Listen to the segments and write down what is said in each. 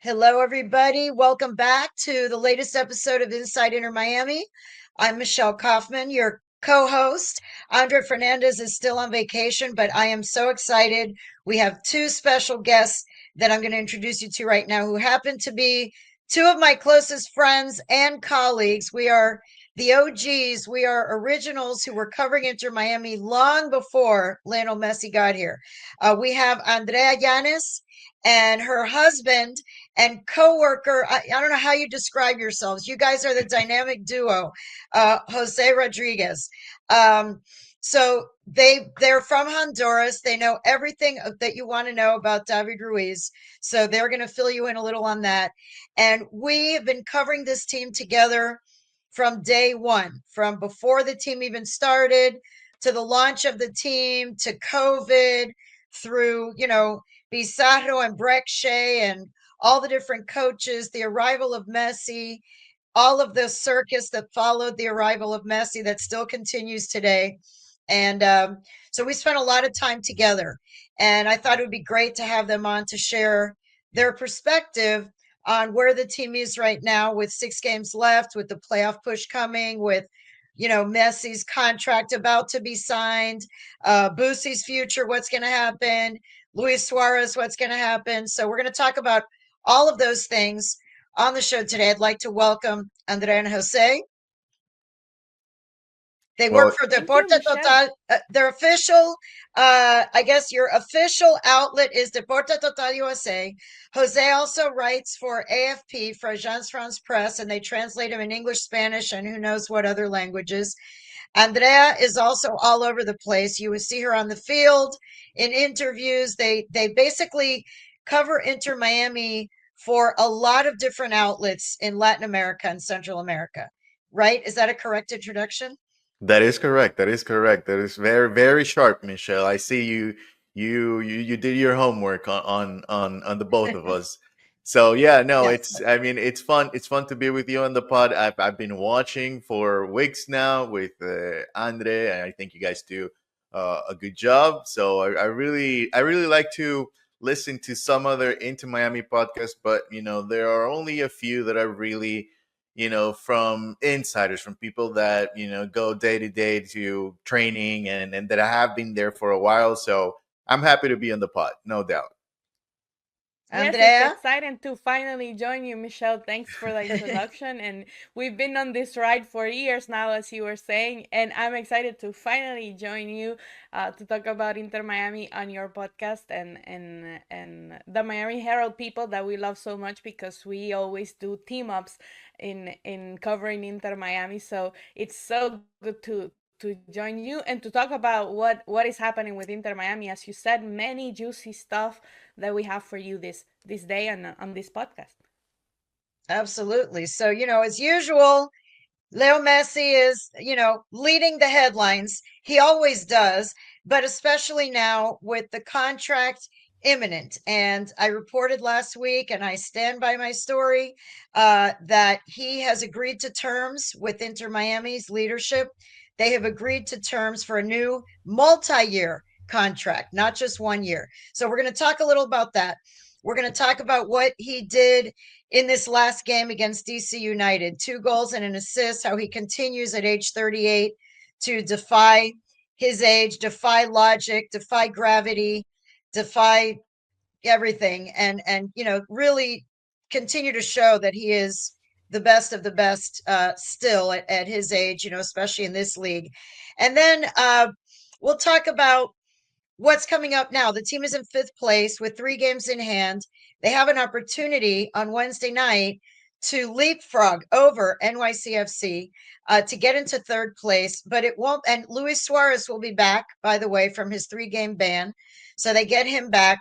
Hello, everybody. Welcome back to the latest episode of Inside Inter Miami. I'm Michelle Kaufman, your co host. Andre Fernandez is still on vacation, but I am so excited. We have two special guests that I'm going to introduce you to right now who happen to be two of my closest friends and colleagues. We are the OGs. We are originals who were covering Inter Miami long before Lionel Messi got here. We have Andrea Llanes and her husband and coworker. I don't know how you describe yourselves. You guys are the dynamic duo, Jose Rodriguez. Um, so they're from Honduras. They know everything that you want to know about David Ruiz. So they're going to fill you in a little on that. And we have been covering this team together from day one, from before the team even started to the launch of the team to COVID through, Bizarro and Breckshay and all the different coaches, the arrival of Messi, all of the circus that followed the arrival of Messi that still continues today. And so we spent a lot of time together. And I thought it would be great to have them on to share their perspective on where the team is right now with 6 games left, with the playoff push coming, with Messi's contract about to be signed, Boosie's future, what's going to happen, Luis Suarez, what's going to happen. So we're going to talk about all of those things on the show today. I'd like to welcome Andrea and Jose. They work Well, for Thank you, Deporte Michelle. Total. Their official, I guess your official outlet is Deporte Total USA. Jose also writes for AFP, for Agence France Presse, and they translate him in English, Spanish, and who knows what other languages. Andrea is also all over the place. You would see her on the field in interviews. They basically cover Inter Miami for a lot of different outlets in Latin America and Central America. Right? Is that a correct introduction? that is correct. That is correct. That is very, very sharp, Michelle. I see you did your homework on the both of us. So yeah, no, Yes. it's I mean it's fun. It's fun to be with you on the pod. I've been watching for weeks now with Andre, and I think you guys do a good job. So I really like to listen to some other Into Miami podcasts, but there are only a few that I really from insiders, from people that, go day to day to training and that have been there for a while. So I'm happy to be on the pod, no doubt. Yes, it's Andrea? exciting to finally join you, Michelle. Thanks for the introduction. And we've been on this ride for years now, as you were saying. And I'm excited to finally join you to talk about Inter Miami on your podcast and the Miami Herald people that we love so much because we always do team ups in covering Inter Miami. So it's so good to join you and to talk about what is happening with Inter Miami. As you said, many juicy stuff that we have for you this day and on this podcast. Absolutely. So, as usual, Leo Messi is, leading the headlines. He always does, but especially now with the contract imminent. And I reported last week, and I stand by my story, that he has agreed to terms with Inter Miami's leadership. They have agreed to terms for a new multi-year contract, not just 1 year. So we're going to talk a little about that. We're going to talk about what he did in this last game against DC United, 2 goals and an assist, how he continues at age 38 to defy his age, defy logic, defy gravity, defy everything, and really continue to show that he is the best of the best still at his age, especially in this league. And then we'll talk about what's coming up now. The team is in 5th place with 3 games in hand. They have an opportunity on Wednesday night to leapfrog over NYCFC to get into 3rd place, but it won't. And Luis Suarez will be back, by the way, from his 3-game ban. So they get him back.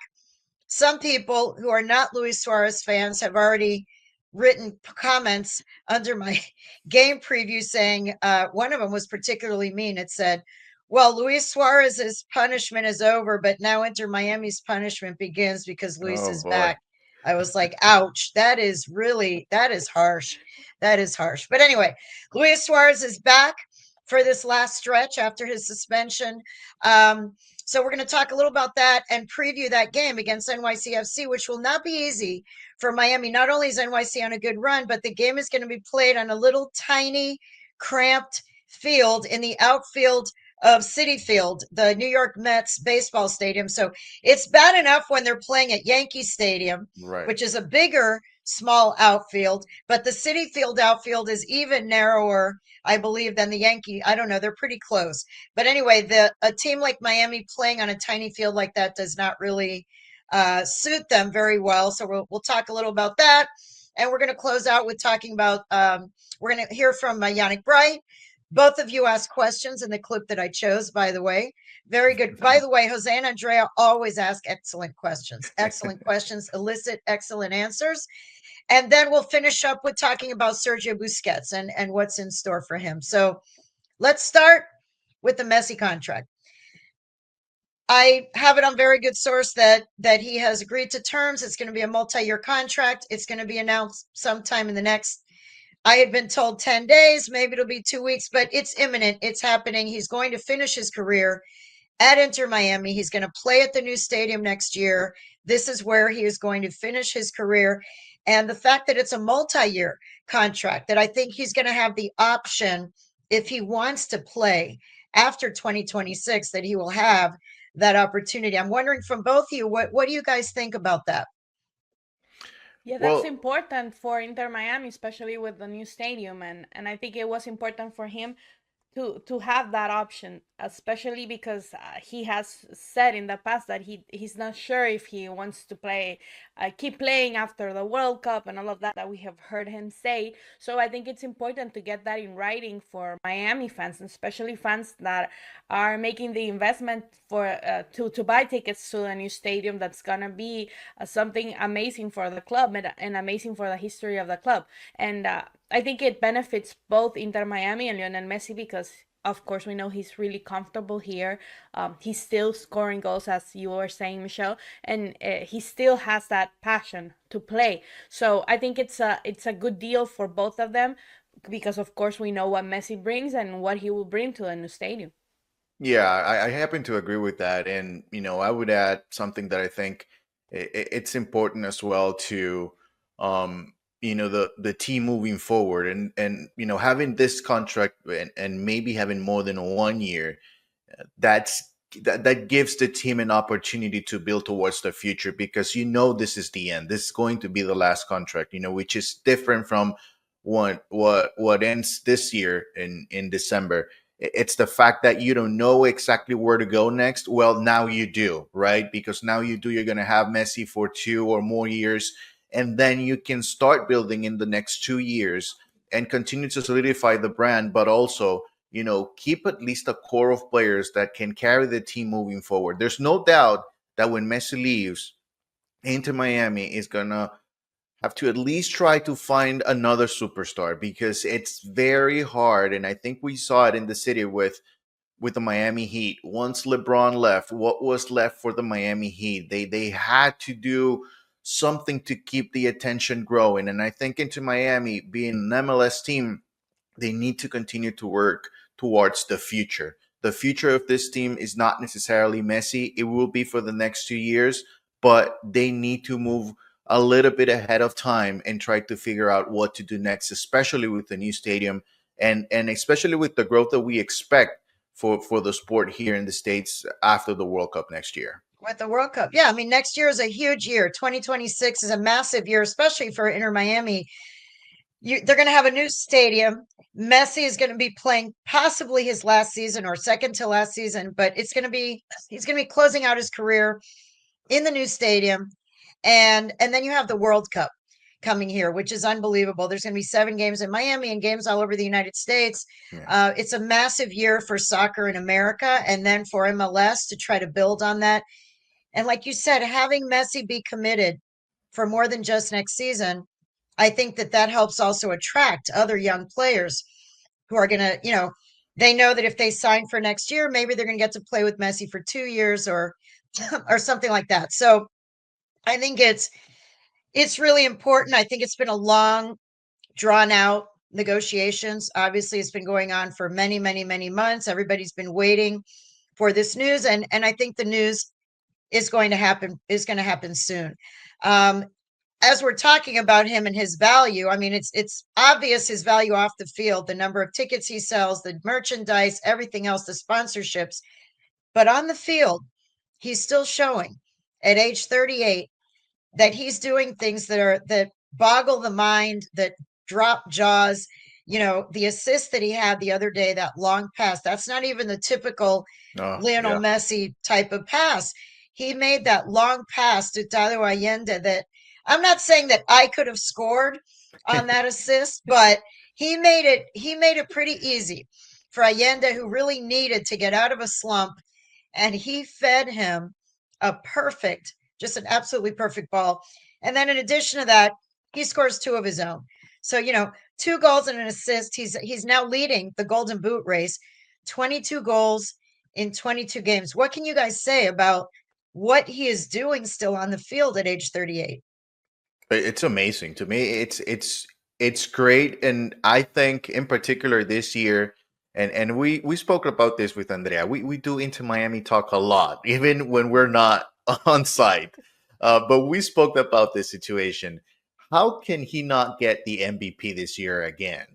Some people who are not Luis Suarez fans have already written comments under my game preview saying, one of them was particularly mean. It said, well, Luis Suarez's punishment is over, but now Inter Miami's punishment begins because Luis Oh is boy. back. I was like, ouch, that is harsh. That is harsh. But anyway, Luis Suarez is back for this last stretch after his suspension. Um, So we're going to talk a little about that and preview that game against NYCFC, which will not be easy for Miami. Not only is NYC on a good run, but the game is going to be played on a little tiny, cramped field in the outfield of Citi Field, the New York Mets baseball stadium. So it's bad enough when they're playing at Yankee Stadium, Right. which is a bigger, small outfield, but the Citi Field outfield is even narrower, I believe, than the Yankee. I don't know. They're pretty close. But anyway, a team like Miami playing on a tiny field like that does not really suit them very well. So we'll talk a little about that. And we're going to close out with talking about, we're going to hear from Yannick Bright. Both of you asked questions in the clip that I chose, by the way. Very good. By the way, Jose and Andrea always ask excellent questions. Excellent questions elicit excellent answers. And then we'll finish up with talking about Sergio Busquets and what's in store for him. So let's start with the Messi contract. I have it on very good source that he has agreed to terms. It's going to be a multi-year contract. It's going to be announced sometime in the next, I had been told 10 days, maybe it'll be 2 weeks, but it's imminent. It's happening. He's going to finish his career at Inter Miami. He's going to play at the new stadium next year. This is where he is going to finish his career. And the fact that it's a multi-year contract, that I think he's going to have the option, if he wants to play after 2026, that he will have that opportunity. I'm wondering from both of you, what do you guys think about that? Yeah, that's Well, important for Inter Miami, especially with the new stadium, and I think it was important for him to have that option, especially because he has said in the past that he's not sure if he wants to play, keep playing after the World Cup and all of that we have heard him say. So I think it's important to get that in writing for Miami fans, and especially fans that are making the investment for to buy tickets to a new stadium that's gonna be something amazing for the club and amazing for the history of the club. And I think it benefits both Inter Miami and Lionel Messi because, of course, we know he's really comfortable here. He's still scoring goals, as you were saying, Michelle, and he still has that passion to play. So I think it's a good deal for both of them because, of course, we know what Messi brings and what he will bring to a new stadium. yeah, I happen to agree with that. And, I would add something that I think it's important as well to, the team moving forward and, having this contract and maybe having more than 1 year, that gives the team an opportunity to build towards the future because this is the end. This is going to be the last contract, which is different from what ends this year in December. It's the fact that you don't know exactly where to go next. Well, now you do, right? Because now you do. You're going to have Messi for 2 or more years, and then you can start building in the next 2 years and continue to solidify the brand, but also keep at least a core of players that can carry the team moving forward. There's no doubt that when Messi leaves, Inter Miami is gonna have to at least try to find another superstar because it's very hard. And I think we saw it in the city with the Miami Heat. Once LeBron left, what was left for the Miami Heat? They had to do something to keep the attention growing. And I think Inter Miami being an MLS team, they need to continue to work towards the future. The future of this team is not necessarily Messi. It will be for the next 2 years, but they need to move a little bit ahead of time and try to figure out what to do next, especially with the new stadium and especially with the growth that we expect for the sport here in the States after the World Cup next year. With the World Cup. Yeah, I mean, next year is a huge year. 2026 is a massive year, especially for Inter Miami. They're going to have a new stadium. Messi is going to be playing possibly his last season or second to last season, but he's going to be closing out his career in the new stadium. And then you have the World Cup coming here, which is unbelievable. There's going to be 7 games in Miami and games all over the United States. Yeah. It's a massive year for soccer in America and then for MLS to try to build on that. And like you said, having Messi be committed for more than just next season, I think that helps also attract other young players who are going to, they know that if they sign for next year, maybe they're going to get to play with Messi for 2 years or or something like that. So I think it's really important. I think it's been a long, drawn out negotiations. Obviously, it's been going on for many, many, many months. Everybody's been waiting for this news, and I think the news is going to happen soon. Um, as we're talking about him and his value, I mean, it's obvious his value off the field, the number of tickets he sells, the merchandise, everything else, the sponsorships. But on the field, he's still showing at age 38 that he's doing things that boggle the mind, that drop jaws. You know, the assist that he had the other day, that long pass, that's not even the typical Oh, Lionel yeah. Messi type of pass. He made that long pass to Dario Allende that I'm not saying that I could have scored on that assist, but he made it pretty easy for Allende, who really needed to get out of a slump, and he fed him a perfect, just an absolutely perfect ball. And then in addition to that, he scores two of his own. So, you know, two goals and an assist. He's now leading the Golden Boot race, 22 goals in 22 games. What can you guys say about what he is doing still on the field at age 38? It's amazing to me. It's great, and I think in particular this year, and we spoke about this with Andrea. We do Inter Miami talk a lot, even when we're not on site. But we spoke about this situation. How can he not get the MVP this year again?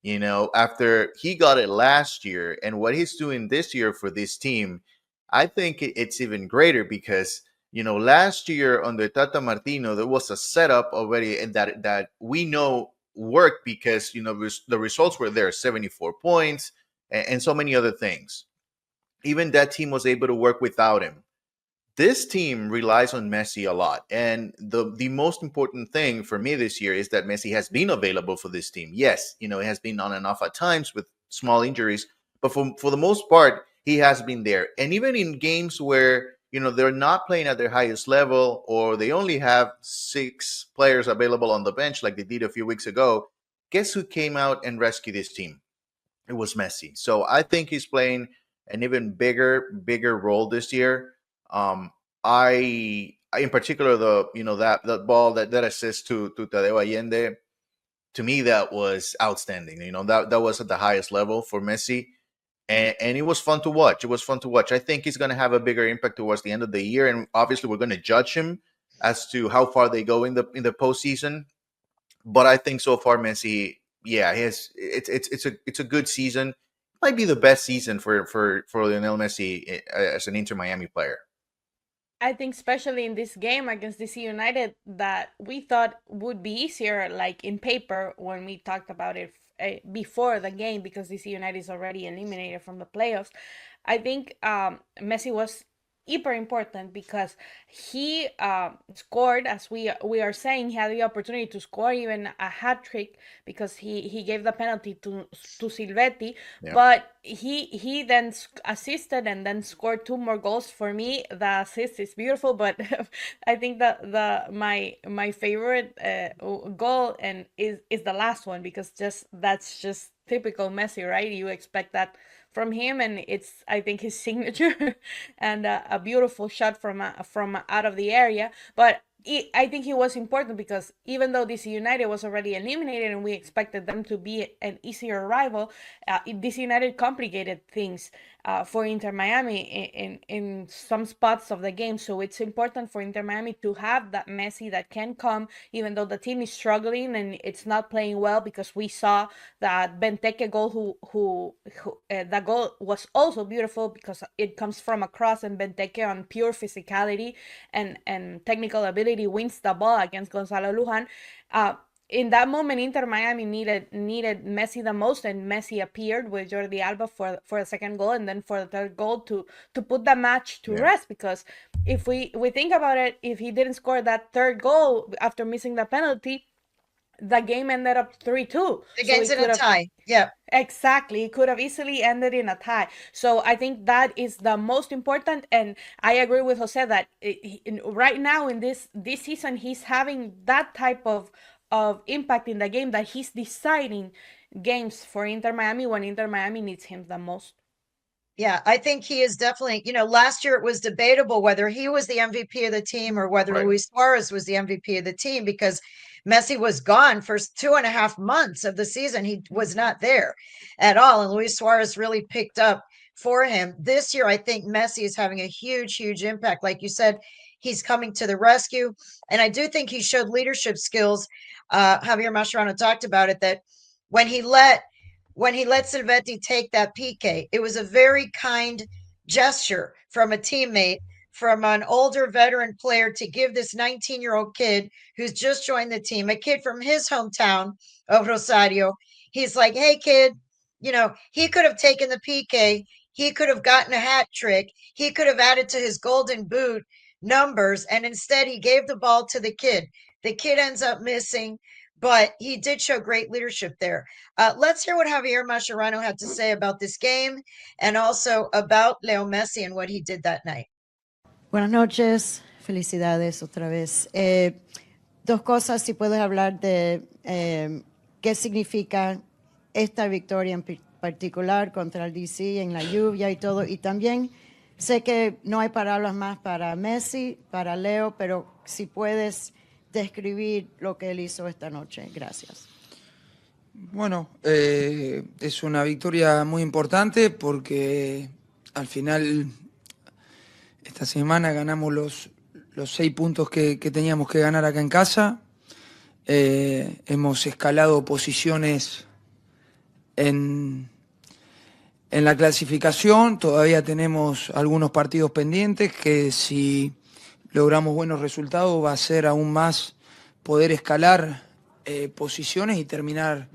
You know, after he got it last year, and what he's doing this year for this team, I think it's even greater because last year under Tata Martino, there was a setup already, and that we know worked because the results were there, 74 points, and so many other things. Even that team was able to work without him. This team relies on Messi a lot, and the most important thing for me this year is that Messi has been available for this team. Yes, it has been on and off at times with small injuries, but for the most part, he has been there. And even in games where they're not playing at their highest level, or they only have 6 players available on the bench, like they did a few weeks ago, guess who came out and rescued this team? It was Messi. So I think he's playing an even bigger role this year. Um, I in particular that ball that assist to Tadeo Allende, to me that was outstanding. That was at the highest level for Messi, and it was fun to watch. It was fun to watch. I think he's going to have a bigger impact towards the end of the year, and obviously we're going to judge him as to how far they go in the postseason. But I think so far Messi, yeah, he has. It's a good season. Might be the best season for Lionel Messi as an Inter Miami player. I think especially in this game against DC United that we thought would be easier, like in paper when we talked about it before the game, because DC United is already eliminated from the playoffs. I think Messi was hyper important because he scored, as we are saying, he had the opportunity to score even a hat trick because he gave the penalty to Silvetti, Yeah. but he then assisted and then scored two more goals. For me, the assist is beautiful, but I think that my favorite goal and is the last one, because that's just typical Messi, right? You expect that from him, and it's, I think, his signature and a beautiful shot from out of the area. But I think he was important because even though DC United was already eliminated and we expected them to be an easier rival, DC United complicated things for Inter Miami in some spots of the game. So it's important for Inter Miami to have that Messi that can come, even though the team is struggling and it's not playing well, because we saw that Benteke goal, that goal was also beautiful because it comes from a cross, and Benteke on pure physicality and technical ability wins the ball against Gonzalo Lujan. In that moment, Inter Miami needed Messi the most, and Messi appeared with Jordi Alba for the second goal, and then for the third goal to put the match to Yeah. rest. Because if we think about it, if he didn't score that third goal after missing the penalty, the game ended up 3-2. The So game's it in could a have tie. Yeah. exactly, it could have easily ended in a tie. So I think that is the most important, and I agree with Jose that right now in this season he's having that type of impact in the game, that he's deciding games for Inter Miami when Inter Miami needs him the most. Yeah, I think he is definitely, last year it was debatable whether he was the MVP of the team or whether Right. Luis Suarez was the MVP of the team, because Messi was gone for 2.5 months of the season. He was not there at all. And Luis Suarez really picked up for him. This year, I think Messi is having a huge, huge impact. Like you said, he's coming to the rescue. And I do think he showed leadership skills. Javier Mascherano talked about it, that when he let Silvetti take that PK, it was a very kind gesture from a teammate, from an older veteran player, to give this 19-year-old kid who's just joined the team, a kid from his hometown of Rosario. He's like, hey, kid, he could have taken the PK. He could have gotten a hat trick. He could have added to his golden boot numbers. And instead, he gave the ball to the kid. The kid ends up missing, but he did show great leadership there. Let's hear what Javier Mascherano had to say about this game and also about Leo Messi and what he did that night. Buenas noches, felicidades otra vez. Dos cosas, si puedes hablar de qué significa esta victoria en particular contra el DC en la lluvia y todo. Y también sé que no hay palabras más para Messi, para Leo, pero si puedes describir lo que él hizo esta noche. Gracias. Bueno, es una victoria muy importante porque al final esta semana ganamos los 6 puntos que teníamos que ganar acá en casa. Hemos escalado posiciones en la clasificación. Todavía tenemos algunos partidos pendientes que, si logramos buenos resultados, va a ser aún más poder escalar posiciones y terminar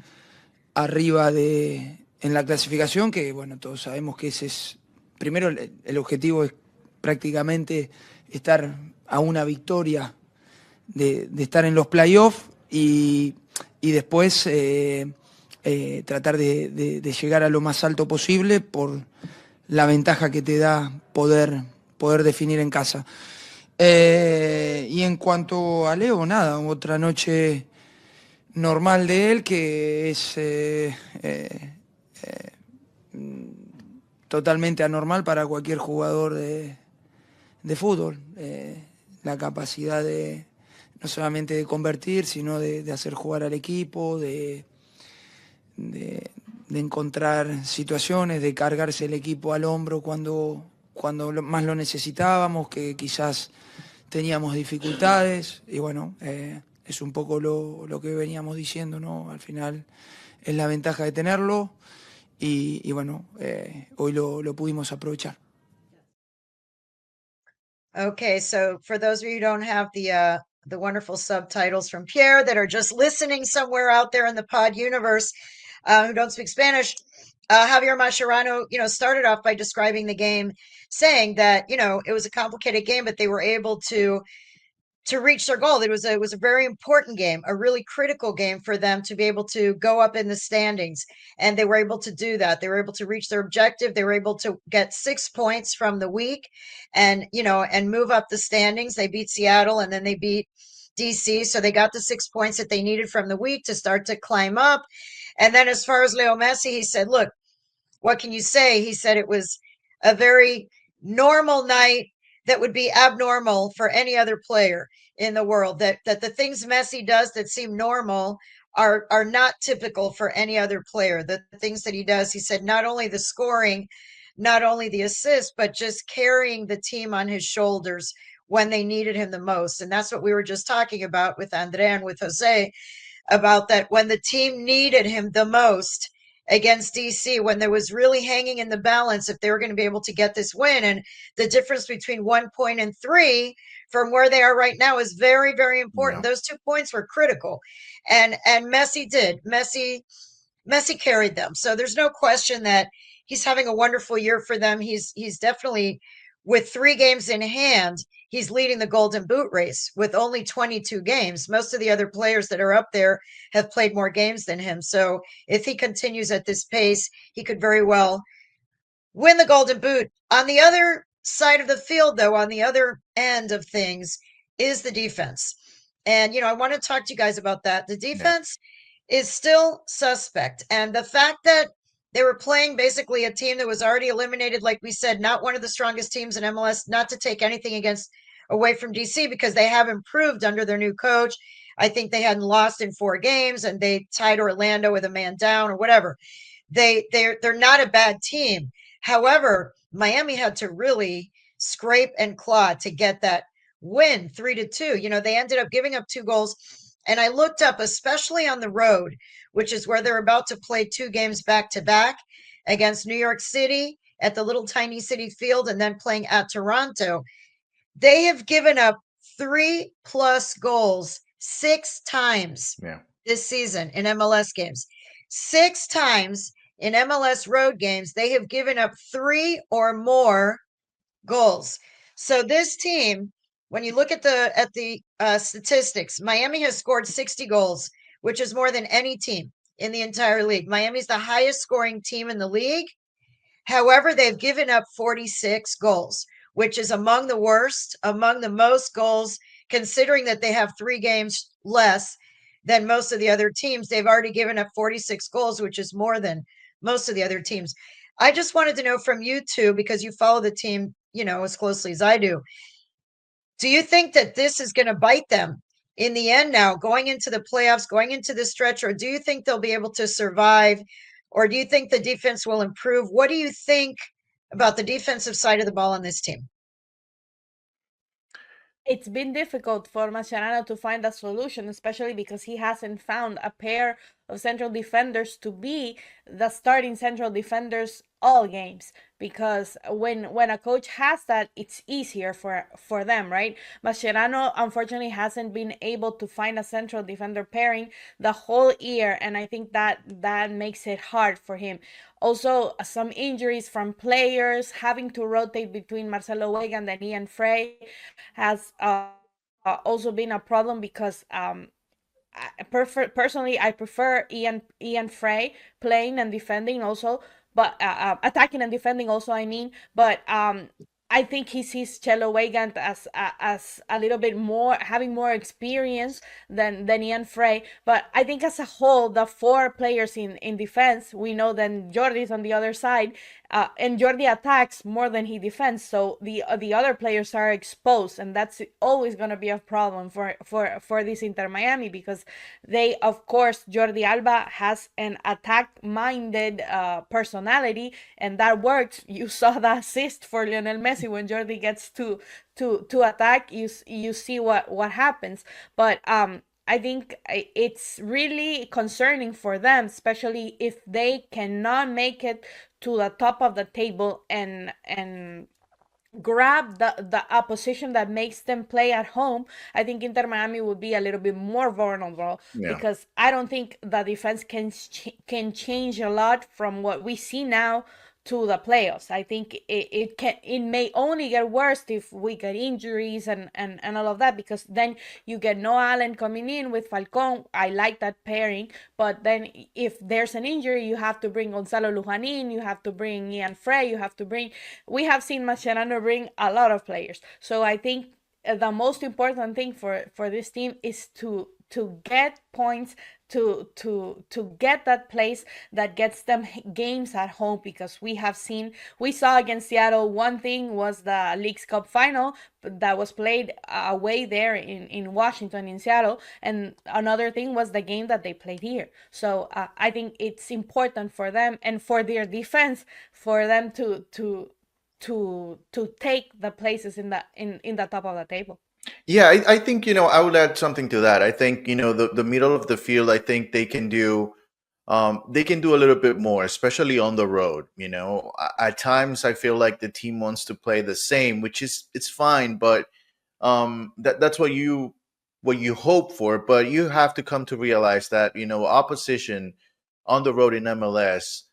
arriba en la clasificación, que bueno, todos sabemos que ese es, primero el objetivo es prácticamente estar a una victoria de estar en los playoffs y después tratar de llegar a lo más alto posible por la ventaja que te da poder definir en casa. Y en cuanto a Leo, nada, otra noche normal de él, que es totalmente anormal para cualquier jugador de fútbol. La capacidad de no solamente de convertir, sino de hacer jugar al equipo, de encontrar situaciones, de cargarse el equipo al hombro cuando más lo necesitábamos, que quizás teníamos dificultades. Y bueno, es un poco lo que veníamos diciendo, ¿no? Al final es la ventaja de tenerlo y bueno, hoy lo pudimos aprovechar. Okay, so for those of you who don't have the wonderful subtitles from Pierre, that are just listening somewhere out there in the pod universe, who don't speak Spanish, Javier Mascherano, started off by describing the game, saying that, it was a complicated game, but they were able to reach their goal. It was a very important game, a really critical game for them to be able to go up in the standings. And they were able to do that. They were able to reach their objective. They were able to get 6 points from the week and move up the standings. They beat Seattle and then they beat DC. So they got the 6 points that they needed from the week to start to climb up. And then as far as Leo Messi, he said, look, what can you say? He said it was a very normal night that would be abnormal for any other player in the world, that the things Messi does that seem normal are not typical for any other player. The things that he does, he said, not only the scoring, not only the assist, but just carrying the team on his shoulders when they needed him the most. And that's what we were just talking about with Andrea and with Jose, about that when the team needed him the most against DC, when there was really hanging in the balance if they were going to be able to get this win. And the difference between 1 point and 3 from where they are right now is very, very important. Yeah. Those 2 points were critical. And Messi did. Messi carried them. So there's no question that he's having a wonderful year for them. He's definitely, with 3 games in hand, he's leading the Golden Boot race with only 22 games. Most of the other players that are up there have played more games than him. So if he continues at this pace, he could very well win the Golden Boot. On the other side of the field, though, on the other end of things, is the defense. And, I want to talk to you guys about that. The defense is still suspect. And the fact that they were playing basically a team that was already eliminated, like we said, not one of the strongest teams in MLS, not to take anything away from DC, because they have improved under their new coach. I think they hadn't lost in 4 games and they tied Orlando with a man down or whatever. They're not a bad team. However, Miami had to really scrape and claw to get that win 3-2. They ended up giving up 2 goals. And I looked up, especially on the road, which is where they're about to play 2 games back to back against New York City at the little tiny city field and then playing at Toronto. They have given up 3+ goals 6 times this season in MLS games. 6 times in MLS road games, they have given up 3 or more goals. So this team, when you look at the statistics, Miami has scored 60 goals, which is more than any team in the entire league. Miami's the highest scoring team in the league. However, they've given up 46 goals, which is among the worst, among the most goals, considering that they have 3 games less than most of the other teams. They've already given up 46 goals, which is more than most of the other teams. I just wanted to know from you two, because you follow the team, as closely as I do. Do you think that this is going to bite them in the end now, going into the playoffs, going into the stretch, or do you think they'll be able to survive? Or do you think the defense will improve? What do you think about the defensive side of the ball on this team? It's been difficult for Mascherano to find a solution, especially because he hasn't found a pair of central defenders to be the starting central defenders all games. Because when a coach has that, it's easier for them, right? Mascherano unfortunately hasn't been able to find a central defender pairing the whole year, and I think that makes it hard for him. Also, some injuries from players, having to rotate between Marcelo Weigand and Ian Frey has also been a problem because personally I prefer Ian Frey playing and defending also, but attacking and defending also. I mean, but I think he sees Chelo Weigand as a little bit more, having more experience than Ian Frey. But I think as a whole, the 4 players in defense, we know then Jordi's on the other side, and Jordi attacks more than he defends. So the other players are exposed, and that's always going to be a problem for this Inter Miami, because they, of course, Jordi Alba has an attack-minded personality, and that works. You saw the assist for Lionel Messi when Jordi gets to attack. You see what happens. But I think it's really concerning for them, especially if they cannot make it to the top of the table and grab the opposition that makes them play at home. I think Inter Miami would be a little bit more vulnerable, because I don't think the defense can change a lot from what we see now to the playoffs. I think it may only get worse if we get injuries and all of that, because then you get Noah Allen coming in with Falcon. I like that pairing, but then if there's an injury, you have to bring Gonzalo Lujanin, you have to bring Ian Frey, we have seen Mascherano bring a lot of players. So I think the most important thing for this team is to get points, to get that place that gets them games at home, because we saw against Seattle, one thing was the Leagues Cup final that was played away there in Washington, in Seattle, and another thing was the game that they played here. So I think it's important for them and for their defense, for them to take the places in the top of the table. Yeah, I think, I would add something to that. I think, the middle of the field, I think they can do a little bit more, especially on the road. At times I feel like the team wants to play the same, which it's fine, but that's what you hope for. But you have to come to realize that, opposition on the road in MLS,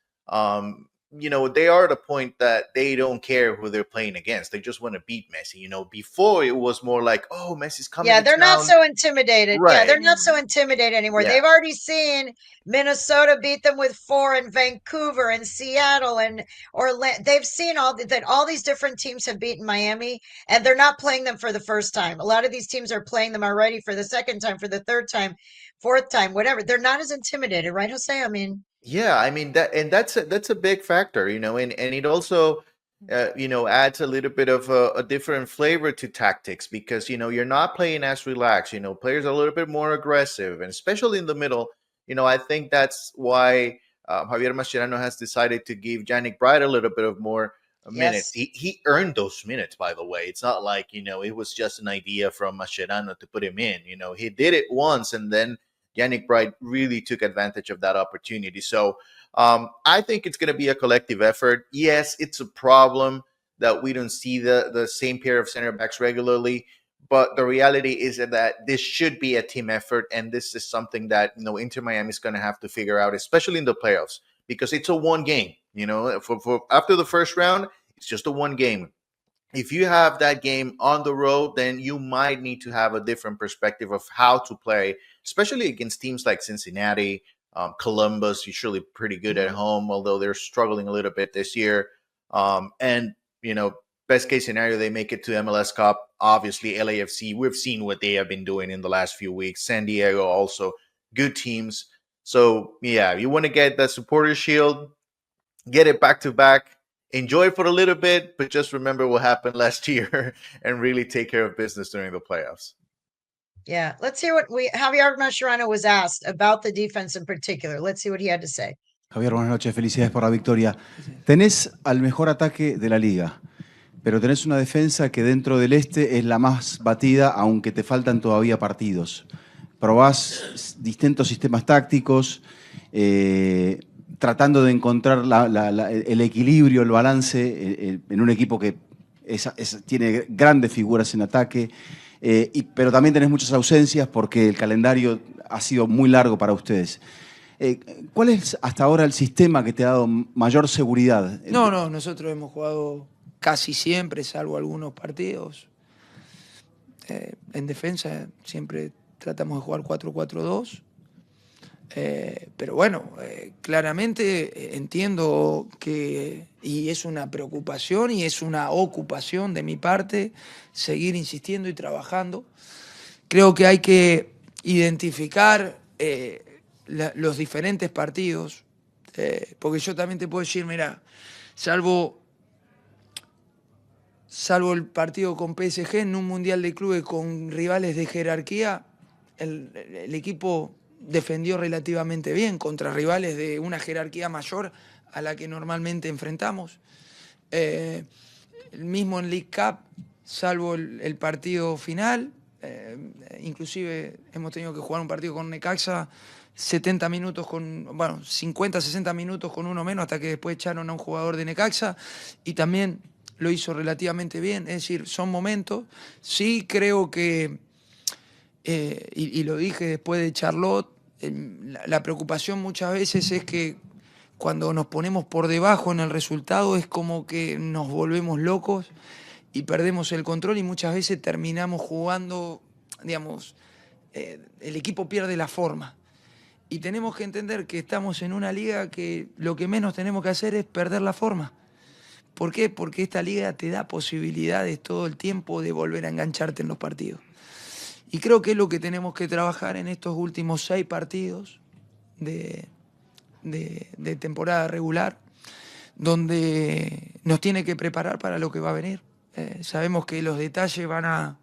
they are at a point that they don't care who they're playing against. They just want to beat Messi. Before it was more like, oh, Messi's coming. Yeah, they're not so intimidated. Right. Yeah, they're not so intimidated anymore. Yeah. They've already seen Minnesota beat them with 4, and Vancouver and Seattle and Orlando. They've seen that all these different teams have beaten Miami, and they're not playing them for the first time. A lot of these teams are playing them already for the second time, for the third time, fourth time, whatever. They're not as intimidated, right, Jose? I mean, yeah, I mean that's a big factor, and it also adds a little bit of a different flavor to tactics, because you're not playing as relaxed. Players are a little bit more aggressive, and especially in the middle. I think that's why Javier Mascherano has decided to give Yannick Bright a little bit of more minutes. Yes. He earned those minutes, by the way. It's not like, it was just an idea from Mascherano to put him in. He did it once, and then Yannick Bright really took advantage of that opportunity. So I think it's going to be a collective effort. Yes, it's a problem that we don't see the same pair of center backs regularly. But the reality is that this should be a team effort, and this is something that Inter Miami is going to have to figure out, especially in the playoffs, because it's a one game. For after the first round, it's just a one game. If you have that game on the road, then you might need to have a different perspective of how to play, especially against teams like Cincinnati, Columbus. Usually pretty good at home, although they're struggling a little bit this year. And best case scenario, they make it to MLS Cup. Obviously, LAFC, we've seen what they have been doing in the last few weeks. San Diego also, good teams. So, yeah, you want to get the Supporters Shield, get it back to back, enjoy it for a little bit, but just remember what happened last year and really take care of business during the playoffs. Yeah, let's hear what Javier Mascherano was asked about the defense in particular. Let's see what he had to say. Javier, buenas noches, felicidades por la victoria. Tenés al mejor ataque de la liga, pero tenés una defensa que dentro del este es la más batida, aunque te faltan todavía partidos. Probás distintos sistemas tácticos, tratando de encontrar el equilibrio, el balance en un equipo que tiene grandes figuras en ataque, pero también tenés muchas ausencias porque el calendario ha sido muy largo para ustedes. ¿Cuál es hasta ahora el sistema que te ha dado mayor seguridad? No, nosotros hemos jugado casi siempre, salvo algunos partidos. En defensa siempre tratamos de jugar 4-4-2. Pero bueno, claramente entiendo que, y es una preocupación y es una ocupación de mi parte, seguir insistiendo y trabajando. Creo que hay que identificar los diferentes partidos, porque yo también te puedo decir, mira, salvo el partido con PSG en un Mundial de Clubes con rivales de jerarquía, el equipo defendió relativamente bien contra rivales de una jerarquía mayor a la que normalmente enfrentamos. El mismo en League Cup, salvo el partido final, inclusive hemos tenido que jugar un partido con Necaxa 70 minutos 50, 60 minutos con uno menos, hasta que después echaron a un jugador de Necaxa y también lo hizo relativamente bien. Es decir, son momentos. Sí creo que, y lo dije después de Charlotte, la preocupación muchas veces es que cuando nos ponemos por debajo en el resultado es como que nos volvemos locos y perdemos el control y muchas veces terminamos jugando, digamos, el equipo pierde la forma. Y tenemos que entender que estamos en una liga que lo que menos tenemos que hacer es perder la forma. ¿Por qué? Porque esta liga te da posibilidades todo el tiempo de volver a engancharte en los partidos. Y creo que es lo que tenemos que trabajar en estos últimos 6 partidos de temporada regular, donde nos tiene que preparar para lo que va a venir. Sabemos que los detalles van a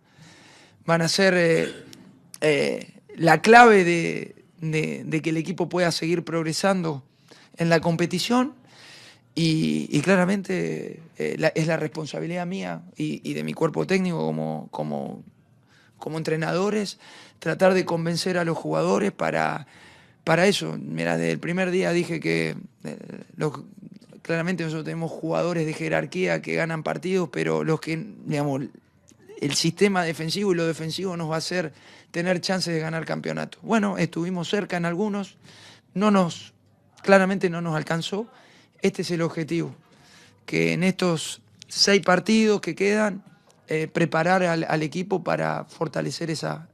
ser la clave de que el equipo pueda seguir progresando en la competición y claramente es la responsabilidad mía y de mi cuerpo técnico como entrenadores, tratar de convencer a los jugadores para eso. Mira, desde el primer día dije que claramente nosotros tenemos jugadores de jerarquía que ganan partidos, pero los que, digamos, el sistema defensivo y lo defensivo nos va a hacer tener chances de ganar campeonato. Bueno, estuvimos cerca en algunos, claramente no nos alcanzó. Este es el objetivo, que en estos 6 partidos que quedan, preparar al equipo para fortalecer esa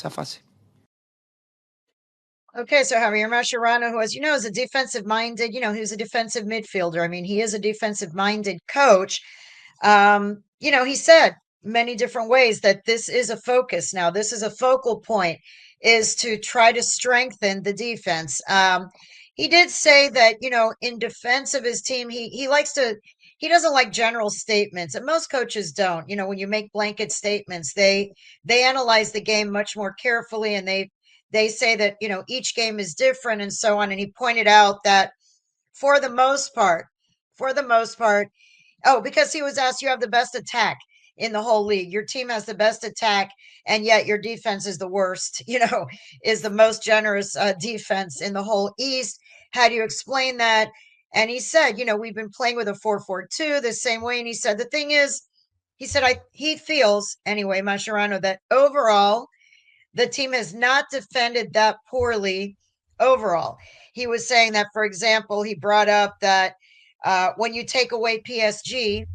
fase. Okay, so Javier Mascherano, who, as you know, is a defensive-minded, he's a defensive midfielder. I mean, he is a defensive-minded coach. He said many different ways that this is a focus now. This is a focal point, is to try to strengthen the defense. He did say that, in defense of his team, he doesn't like general statements, and most coaches don't. When you make blanket statements, they analyze the game much more carefully, and they say that, each game is different and so on. And he pointed out that for the most part. For the most part. Oh, because he was asked, you have the best attack in the whole league. Your team has the best attack, and yet your defense is the worst, is the most generous defense in the whole East. How do you explain that? And he said, we've been playing with a 4-4-2 the same way. And he said, the thing is, he said, he feels, anyway, Mascherano, that overall, the team has not defended that poorly overall. He was saying that, for example, he brought up that when you take away PSG,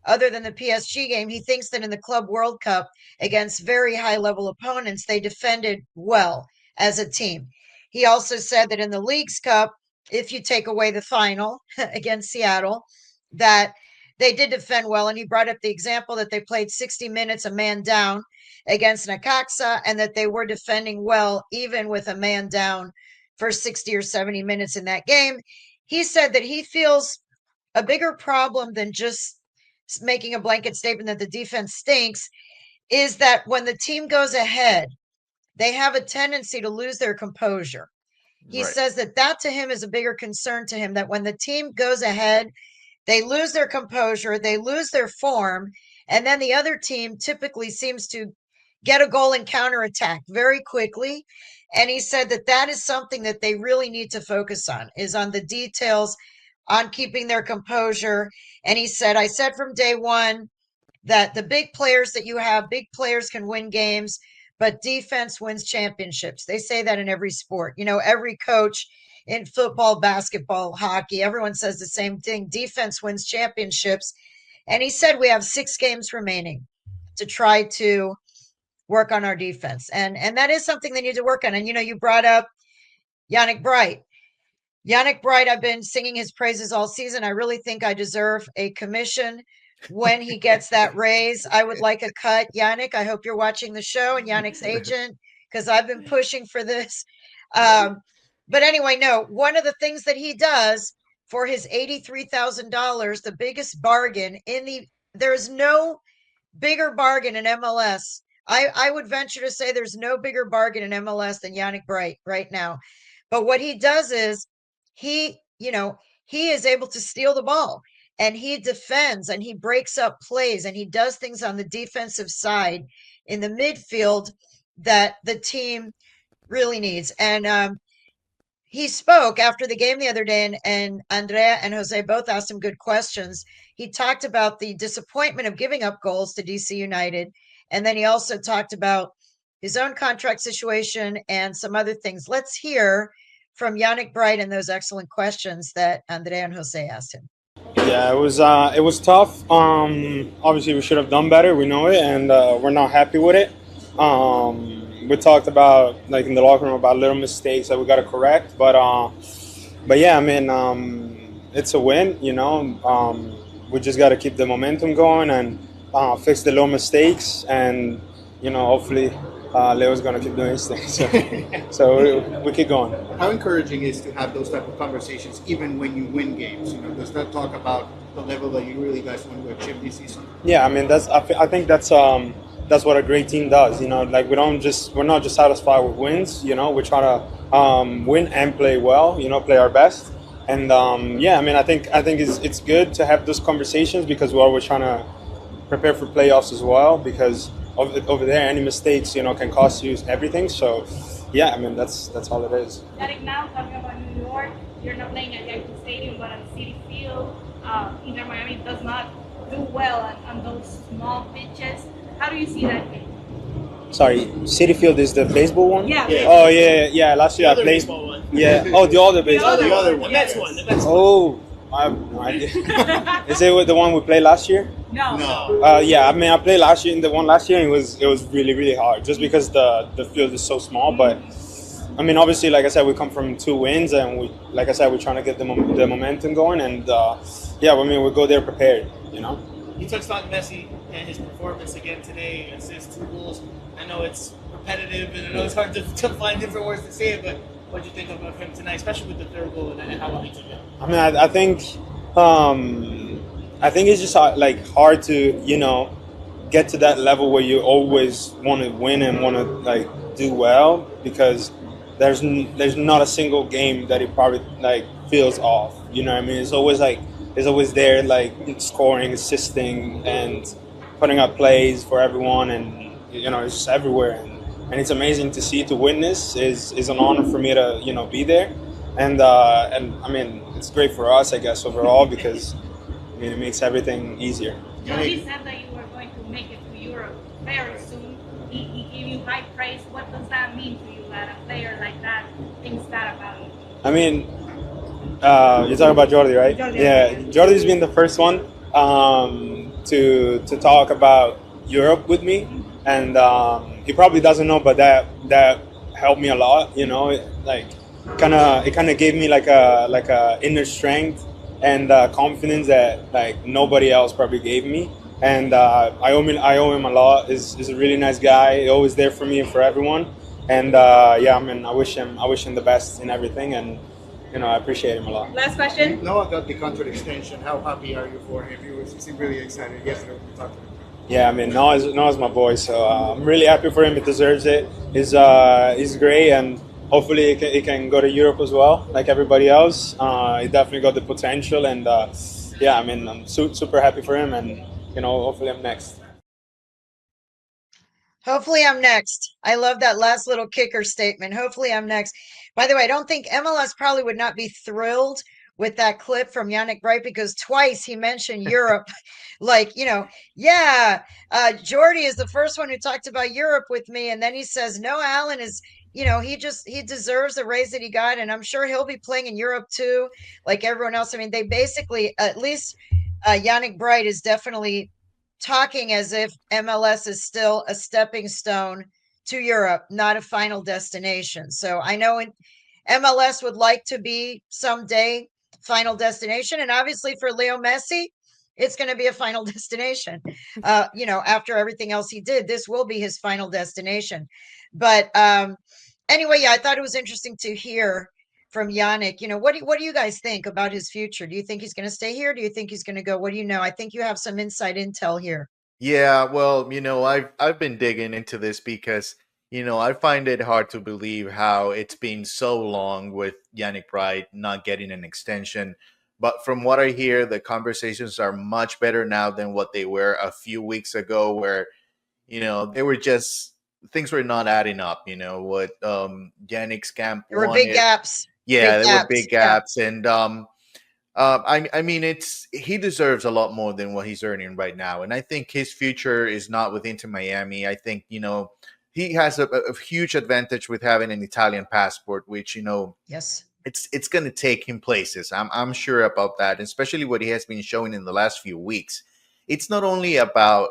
other than the PSG game, he thinks that in the Club World Cup against very high level opponents, they defended well as a team. He also said that in the Leagues Cup, if you take away the final against Seattle, that they did defend well. And he brought up the example that they played 60 minutes, a man down against Necaxa, and that they were defending well, even with a man down for 60 or 70 minutes in that game. He said that he feels a bigger problem than just making a blanket statement that the defense stinks is that when the team goes ahead, they have a tendency to lose their composure. He says that to him is a bigger concern to him, that when the team goes ahead, they lose their composure, they lose their form, and then the other team typically seems to get a goal and counterattack very quickly. And he said that is something that they really need to focus on, is on the details, on keeping their composure. And he said, I said from day one that the big players that you have, big players can win games, but defense wins championships. They say that in every sport. Every coach in football, basketball, hockey, everyone says the same thing. Defense wins championships. And he said we have 6 games remaining to try to work on our defense. And that is something they need to work on. And, you brought up Yannick Bright. Yannick Bright, I've been singing his praises all season. I really think I deserve a commission when he gets that raise. I would like a cut. Yannick, I hope you're watching the show, and Yannick's agent, because I've been pushing for this. But anyway, no, one of the things that he does for his $83,000, the biggest bargain there is no bigger bargain in MLS. I would venture to say there's no bigger bargain in MLS than Yannick Bright right now. But what he does is, he is able to steal the ball, and he defends, and he breaks up plays, and he does things on the defensive side in the midfield that the team really needs. And he spoke after the game the other day, and Andrea and Jose both asked him good questions. He talked about the disappointment of giving up goals to DC United, and then he also talked about his own contract situation and some other things. Let's hear from Yannick Bright and those excellent questions that Andrea and Jose asked him. Yeah, it was tough. Obviously, we should have done better. We know it, and we're not happy with it. We talked about, like, in the locker room, about little mistakes that we got to correct. But yeah, I mean, it's a win. We just got to keep the momentum going and fix the little mistakes, and hopefully. Leo's going to keep doing his thing. So we keep going. How encouraging is to have those type of conversations even when you win games? Does that talk about the level that you really guys want to achieve this season? Yeah, I mean, I think that's what a great team does. Like we're not just satisfied with wins. We try to win and play well. Play our best. And yeah, I mean, I think it's good to have those conversations, because we're always trying to prepare for playoffs as well, because over there, any mistakes, can cost you everything. So, yeah, I mean, that's all it is. Derek, now talking about New York, you're not playing at Yankee Stadium, but at Citi Field. Inter Miami does not do well on those small pitches. How do you see that game? Sorry, Citi Field is the baseball one? Yeah. Oh, yeah. Last year I played. Baseball one. Yeah. Oh, the other baseball. The other one. The Mets one. Oh, I have no idea. Is it the one we played last year? No. Yeah, I mean, I played last year. In the one last year, it was really, really hard, just because the field is so small. But I mean, obviously, like I said, we come from 2 wins, and we're trying to get the momentum going, and yeah, I mean, we go there prepared. You touched on Messi and his performance again today, assists, 2 goals. I know it's repetitive, and I know it's hard to find different words to say it, but what did you think of him tonight, especially with the 3rd goal and how well he took it? I mean, I think it's just like hard to get to that level where you always want to win and want to like do well, because there's not a single game that he probably like feels off. You know what I mean? It's always there, like scoring, assisting, and putting up plays for everyone, and it's just everywhere. And it's amazing to see, to witness. Is an honor for me to be there, and I mean it's great for us, I guess, overall, because I mean it makes everything easier. Jordi said that you were going to make it to Europe very soon. He gave you high praise. What does that mean to you that a player like that thinks that about you? I mean, you're talking about Jordi, right? Jordi. Yeah, Jordi's been the first one to talk about Europe with me, and he probably doesn't know, but that helped me a lot. Like it kind of gave me like a inner strength and confidence that like nobody else probably gave me. And I owe him a lot. He's a really nice guy. He's always there for me and for everyone. And yeah, I mean, I wish him the best in everything, and I appreciate him a lot. Last question. Noah got the contract extension. How happy are you for him? You seem really excited yesterday when we talked to him. Yeah, I mean, Noah's my boy, so I'm really happy for him. He deserves it. He's great, and hopefully he can go to Europe as well, like everybody else. He definitely got the potential, and yeah, I mean, I'm super happy for him, and hopefully I'm next. Hopefully I'm next. I love that last little kicker statement. Hopefully I'm next. By the way, I don't think MLS probably would not be thrilled with that clip from Yannick Bright, because twice he mentioned Europe. Like, Jordi is the first one who talked about Europe with me. And then he says, Noah Allen is, he deserves the raise that he got. And I'm sure he'll be playing in Europe too, like everyone else. I mean, they basically, at least Yannick Bright is definitely talking as if MLS is still a stepping stone to Europe, not a final destination. So I know MLS would like to be someday final destination. And obviously for Leo Messi, it's going to be a final destination. After everything else he did, this will be his final destination. But anyway, yeah, I thought it was interesting to hear from Yannick. What do you guys think about his future? Do you think he's going to stay here? Do you think he's going to go? What do you know? I think you have some inside intel here. Yeah, well, I've been digging into this because I find it hard to believe how it's been so long with Yannick Bright not getting an extension. But from what I hear, the conversations are much better now than what they were a few weeks ago, where they were just things were not adding up. What Yannick's camp There were wanted. big gaps. Yeah, Big there were gaps, big yeah. gaps, and I mean, he deserves a lot more than what he's earning right now, and I think his future is not with Inter Miami. I think he has a huge advantage with having an Italian passport, which Yes. it's going to take him places. I'm sure about that, especially what he has been showing in the last few weeks. It's not only about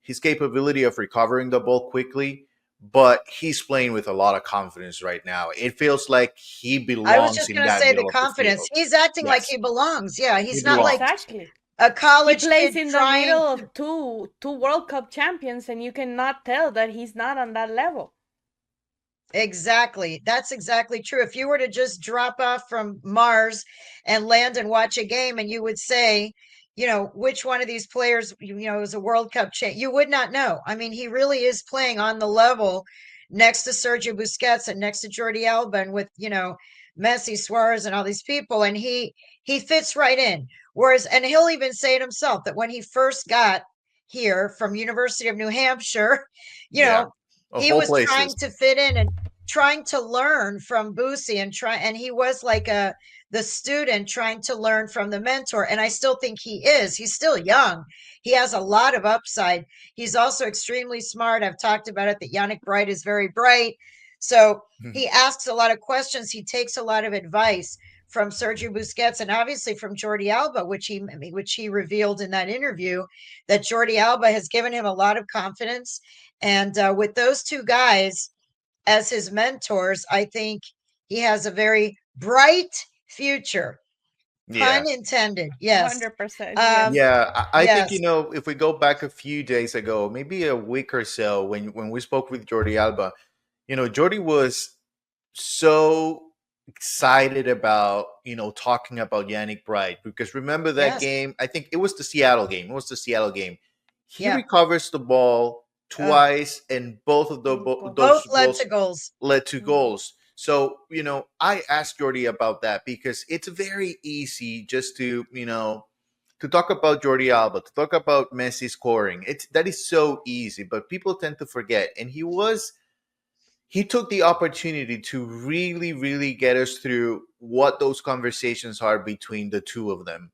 his capability of recovering the ball quickly, but he's playing with a lot of confidence right now. It feels like he belongs. I was just in going to that say the middle of confidence. field. He's acting like Yes. he belongs. Yeah, he's He not belongs. like Exactly. a He college plays kid in the trying. middle of two World Cup champions, and you cannot tell that he's not on that level. Exactly. That's exactly true. If you were to just drop off from Mars and land and watch a game, and you would say, which one of these players, is a World Cup champ, you would not know. I mean, he really is playing on the level next to Sergio Busquets and next to Jordi Alba and with, Messi, Suarez, and all these people. And he fits right in. Whereas, and he'll even say it himself, that when he first got here from University of New Hampshire, Yeah. Of he all was trying places. to fit in and trying to learn from Boosie and he was like the student trying to learn from the mentor. And I still think he is. He's still young. He has a lot of upside. He's also extremely smart. I've talked about it that Yannick Bright is very bright. So he asks a lot of questions. He takes a lot of advice from Sergio Busquets and obviously from Jordi Alba, which he revealed in that interview, that Jordi Alba has given him a lot of confidence. And with those two guys as his mentors, I think he has a very bright future. Yeah. Pun intended. Yes. 100%. Yes. Yeah, I think Yes. if we go back a few days ago, maybe a week or so, when we spoke with Jordi Alba, Jordi was so excited about talking about Yannick Bright, because remember that Yes. game? I think it was the Seattle game. It was the Seattle game. He Yeah. recovers the ball twice, and both of Both those led goals to goals. led to goals. So, I asked Jordi about that because it's very easy just to, to talk about Jordi Alba, to talk about Messi scoring. That is so easy, but people tend to forget. And he took the opportunity to really, really get us through what those conversations are between the two of them.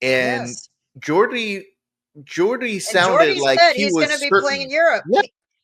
And Yes. Jordi And sounded Jordy like said he he's going to was be playing in certain. Europe. Yeah.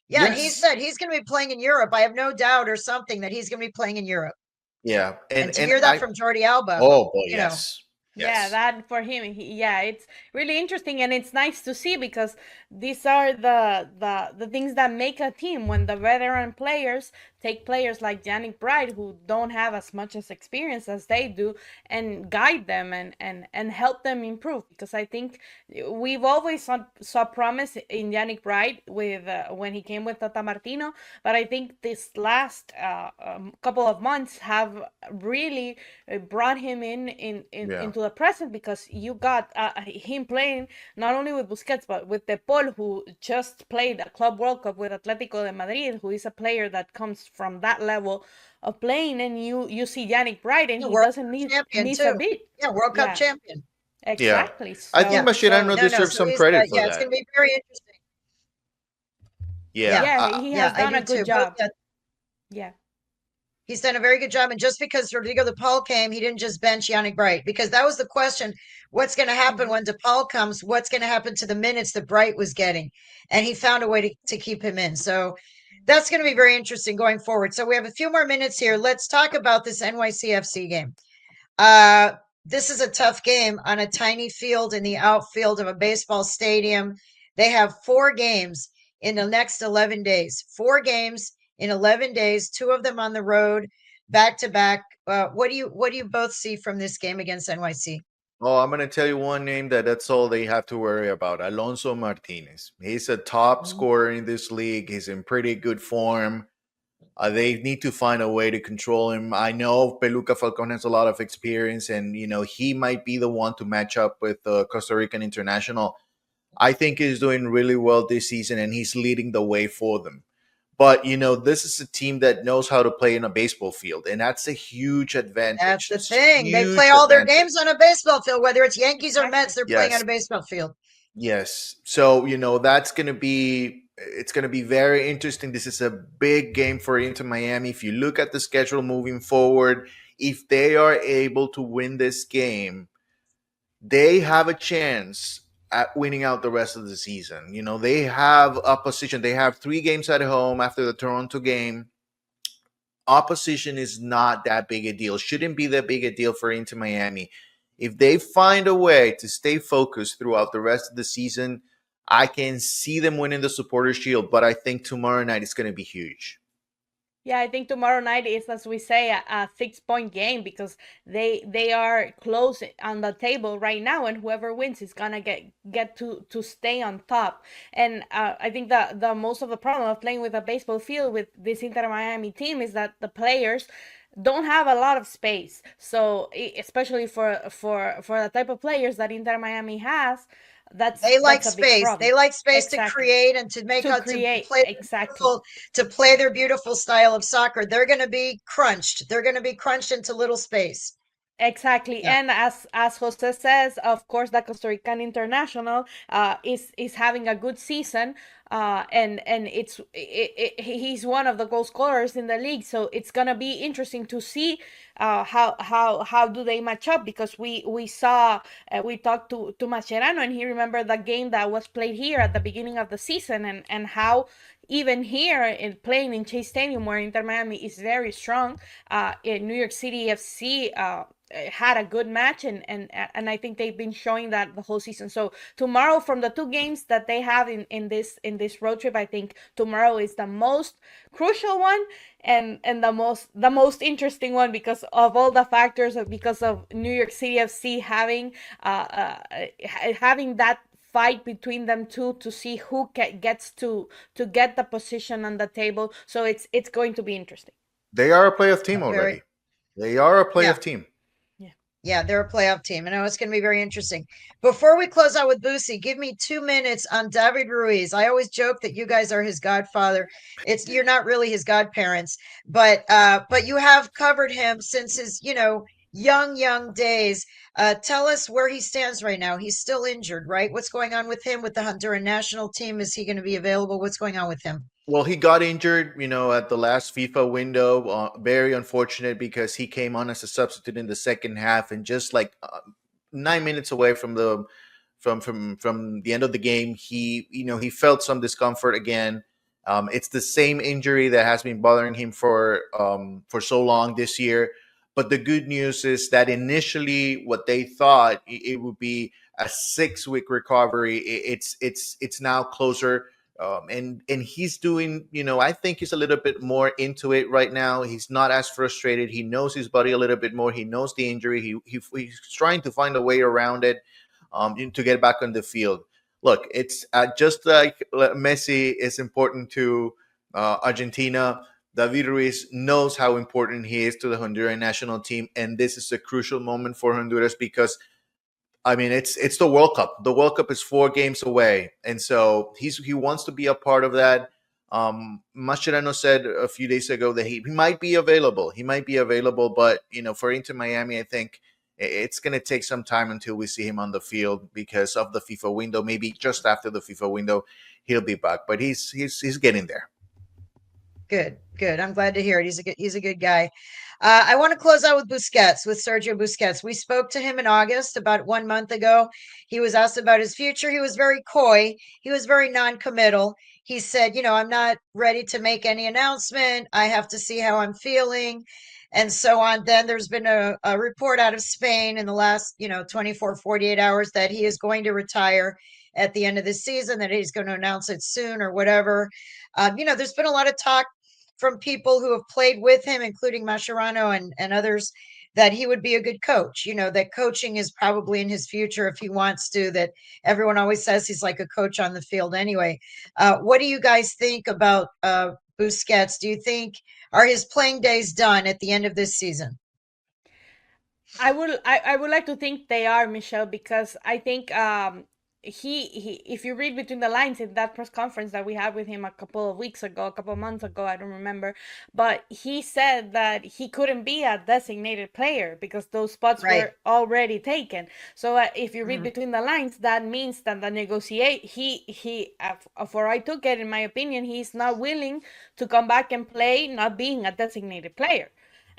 Yeah, and he Yes. said he's going to be playing in Europe. I have no doubt or something that he's going to be playing in Europe. Yeah. And to And hear that from Jordi Alba, oh boy, you know, yes. Yeah, Yes. that for him, it's really interesting, and it's nice to see because these are the things that make a team when the veteran players take players like Yannick Bright who don't have as much as experience as they do and guide them and help them improve. Because I think we've always saw promise in Yannick Bright with when he came with Tata Martino, but I think this last couple of months have really brought him Yeah. into the present because you got him playing not only with Busquets but with De Paul, who just played a Club World Cup with Atletico de Madrid, who is a player that comes from that level of playing, and you see Yannick Bright, and yeah, he World doesn't Cup need champion needs a too. bit. Yeah, World Cup Yeah, champion. Yeah. exactly. I think Yeah. Mascherano No, deserves so some he's credit for yeah, it's that. going to be very interesting. Yeah. Yeah. Yeah, he Yeah, has I done do a good too. Both job. Yeah. he's done a very good job. And just because Rodrigo de Paul came, he didn't just bench Yannick Bright because that was the question. What's going to happen when de Paul comes? What's going to happen to the minutes that Bright was getting? And he found a way to keep him in. So that's going to be very interesting going forward. So we have a few more minutes here. Let's talk about this NYCFC game. Uh, this is a tough game on a tiny field in the outfield of a baseball stadium. They have 4 games in the next 11 days. 4 games in 11 days, 2 of them on the road, back to back. What do you both see from this game against NYC? Oh, I'm gonna tell you one name that's all they have to worry about. Alonso Martinez. He's a top scorer in this league. He's in pretty good form. They need to find a way to control him. I know Peluca Falcon has a lot of experience, and he might be the one to match up with the Costa Rican international. I think he's doing really well this season, and he's leading the way for them. But this is a team that knows how to play in a baseball field, and that's a huge That's advantage. the That's thing. They huge play all their advantage. games on a baseball field, whether it's Yankees or Mets, Exactly. they're playing on Yes. a baseball field. Yes. So, that's going to be it's going to be very interesting. This is a big game for Inter Miami. If you look at the schedule moving forward, if they are able to win this game, they have a chance at winning out the rest of the season. They have opposition. They have 3 games at home after the Toronto game. Opposition is not that big a deal. Shouldn't be that big a deal for Inter Miami. If they find a way to stay focused throughout the rest of the season, I can see them winning the Supporters Shield. But I think tomorrow night is going to be huge. Yeah, I think tomorrow night is, as we say, a 6-point game because they are close on the table right now, and whoever wins is gonna get to stay on top. And I think the most of the problem of playing with a baseball field with this Inter Miami team is that the players don't have a lot of space. So especially for the type of players that Inter Miami has, They like that's a big space. problem. They like space to Exactly. create and to make To out to create, play exactly. to play their beautiful style of soccer. They're going to be crunched. They're going to be crunched into little space. Exactly, Yeah. and as Jose says, of course, the Costa Rican international is having a good season, and he's one of the goal scorers in the league. So it's gonna be interesting to see how do they match up because we saw we talked to Mascherano, and he remembered the game that was played here at the beginning of the season, and how even here in playing in Chase Stadium where Inter Miami is very strong, in New York City FC had a good match, and I think they've been showing that the whole season. So tomorrow, from the 2 games that they have in this road trip, I think tomorrow is the most crucial one and the most interesting one because of all the factors because of New York City FC having having that fight between them two to see who gets to get the position on the table. So it's going to be interesting. They are a playoff team Very. already. They are a Yeah. playoff team. Yeah, they're a playoff team. I know it's going to be very interesting. Before we close out with Boosie, give me 2 minutes on David Ruiz. I always joke that you guys are his godfather. You're not really his godparents, but you have covered him since his, young days. Tell us where he stands right now. He's still injured, right? What's going on with him with the Honduran national team? Is he going to be available? What's going on with him? Well, he got injured, at the last FIFA window. Very unfortunate because he came on as a substitute in the second half, and just like 9 minutes away from the end of the game, he felt some discomfort again. It's the same injury that has been bothering him for so long this year. But the good news is that initially, what they thought it would be a 6-week recovery, it's now closer. And he's doing, I think he's a little bit more into it right now. He's not as frustrated. He knows his body a little bit more. He knows the injury. He's trying to find a way around it, to get back on the field. Look, it's just like Messi is important to Argentina. David Ruiz knows how important he is to the Honduran national team, and this is a crucial moment for Honduras because it's the World Cup. The World Cup is 4 games away, and so he wants to be a part of that. Mascherano said a few days ago that he might be available. He might be available, but for Inter Miami, I think it's going to take some time until we see him on the field because of the FIFA window. Maybe just after the FIFA window, he'll be back, but he's getting there. Good. I'm glad to hear it. He's a good guy. I want to close out with Sergio Busquets. We spoke to him in August, about 1 month ago. He was asked about his future. He was very coy. He was very non-committal. He said, I'm not ready to make any announcement. I have to see how I'm feeling and so on. Then there's been a report out of Spain in the last, 24, 48 hours that he is going to retire at the end of the season, that he's going to announce it soon or whatever. There's been a lot of talk from people who have played with him, including Mascherano and others, that he would be a good coach. That coaching is probably in his future if he wants to, that everyone always says he's like a coach on the field anyway. What do you guys think about Busquets? Do you think, are his playing days done at the end of this season? I would like to think they are, Michelle, because I think he if you read between the lines in that press conference that we had with him a couple of months ago, I don't remember, but he said that he couldn't be a designated player because those spots were already taken. So if you read between the lines, that means that the he for I took it, in my opinion, he's not willing to come back and play not being a designated player.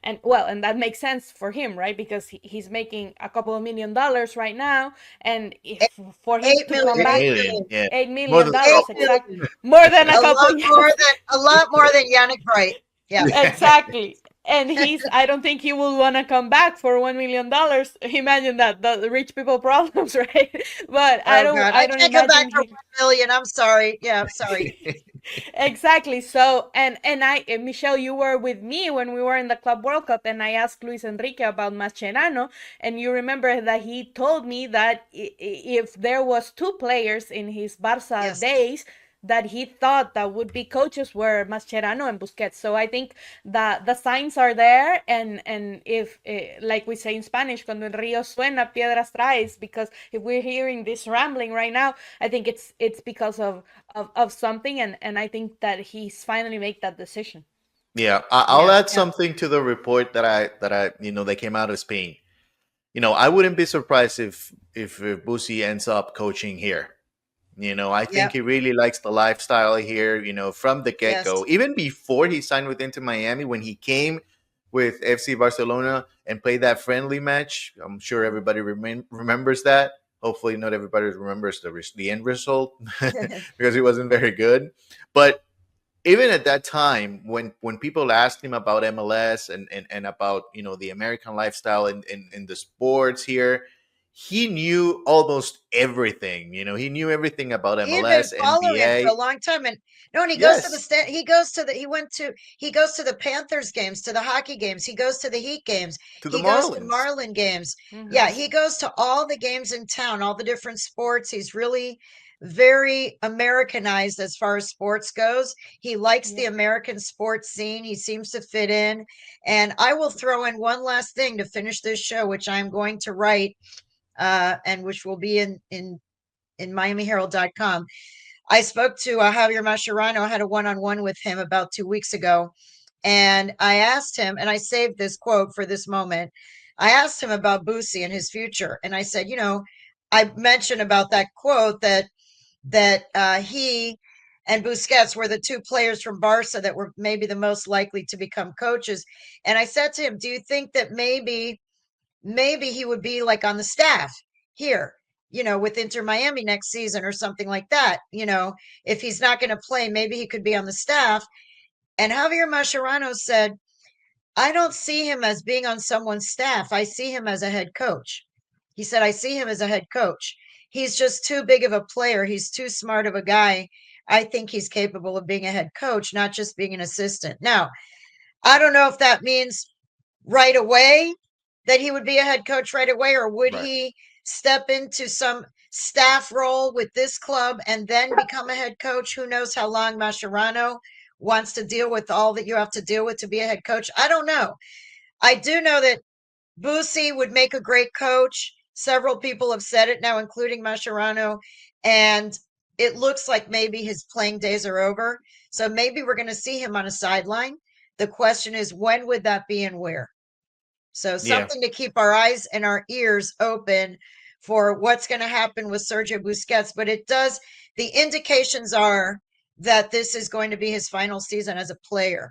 And that makes sense for him, right? Because he's making a couple of $1 million right now, and for him to come back, $8 million, exactly, more than a couple, a lot more than Yannick Bright. Yeah, exactly. And I don't think he will want to come back for $1 million. Imagine that, the rich people problems, right? But I don't can't come back for $1 million. I'm sorry. Yeah, sorry. Exactly. So, and Michelle, you were with me when we were in the Club World Cup, and I asked Luis Enrique about Mascherano, and you remember that he told me that if there was 2 players in his Barca days that he thought that would be coaches were Mascherano and Busquets. So I think that the signs are there, and if like we say in Spanish, cuando el río suena, piedras traes, because if we're hearing this rambling right now, I think it's because of something, and I think that he's finally made that decision. Yeah, I'll add something to the report that I that came out of Spain. I wouldn't be surprised if Busi ends up coaching here. I think he really likes the lifestyle here, from the get-go. Even before he signed with Inter Miami, when he came with FC Barcelona and played that friendly match, I'm sure everybody remembers that. Hopefully not everybody remembers the end result because it wasn't very good. But even at that time, when people asked him about MLS and about, the American lifestyle and the sports here, he knew almost everything. He knew everything about MLS, he had been following NBA it for a long time. And he goes to he goes to the Panthers games, to the hockey games. He goes to the Heat games. He goes to Marlin games. Mm-hmm. Yeah, he goes to all the games in town, all the different sports. He's really very Americanized as far as sports goes. He likes the Yeah. American sports scene. He seems to fit in. And I will throw in one last thing to finish this show, which I'm going to write, and which will be in MiamiHerald.com. I spoke to Javier Mascherano. I had a one-on-one with him about 2 weeks ago. And I asked him, and I saved this quote for this moment. I asked him about Boosie and his future. And I said, I mentioned about that quote that he and Busquets were the two players from Barca that were maybe the most likely to become coaches. And I said to him, do you think that maybe he would be like on the staff here, with Inter Miami next season or something like that? If he's not going to play, maybe he could be on the staff. And Javier Mascherano said, I don't see him as being on someone's staff. I see him as a head coach. He said, I see him as a head coach. He's just too big of a player. He's too smart of a guy. I think he's capable of being a head coach, not just being an assistant. Now, I don't know if that means right away that he would be a head coach right away, or would Right. he step into some staff role with this club and then become a head coach? Who knows how long Mascherano wants to deal with all that you have to deal with to be a head coach? I don't know. I do know that Boosie would make a great coach. Several people have said it now, including Mascherano, and it looks like maybe his playing days are over. So maybe we're going to see him on a sideline. The question is, when would that be and where? So Yeah. something to keep our eyes and our ears open for what's going to happen with Sergio Busquets. But the indications are that this is going to be his final season as a player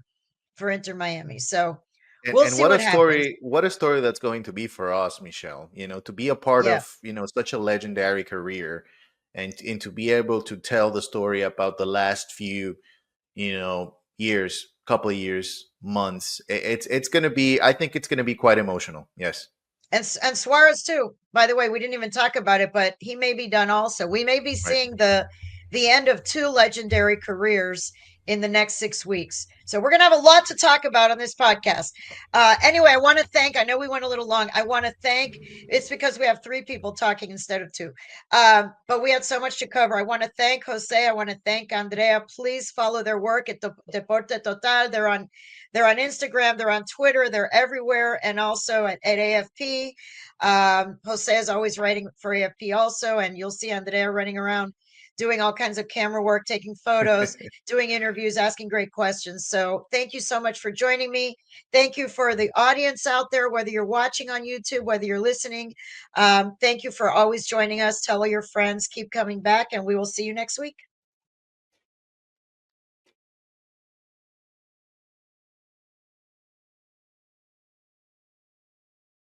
for Inter Miami. So we'll And see what happens. what a story that's going to be for us, Michelle. To be a part Yeah. of, such a legendary career, and to be able to tell the story about the last few, years, couple of years, months. It's going to be, I think it's going to be quite emotional. Yes. And Suarez too. By the way, we didn't even talk about it, but he may be done also. We may be Right. seeing the end of two legendary careers in the next 6 weeks. So we're going to have a lot to talk about on this podcast. Anyway, I want to thank, I know we went a little long. I want to thank, it's because we have three people talking instead of two. But we had so much to cover. I want to thank Jose. I want to thank Andrea. Please follow their work at Deporte Total. They're on Instagram, they're on Twitter, they're everywhere, and also at AFP. Jose is always writing for AFP also, and you'll see Andrea running around doing all kinds of camera work, taking photos, doing interviews, asking great questions. So thank you so much for joining me. Thank you for the audience out there, whether you're watching on YouTube, whether you're listening. Thank you for always joining us. Tell all your friends, keep coming back, and we will see you next week.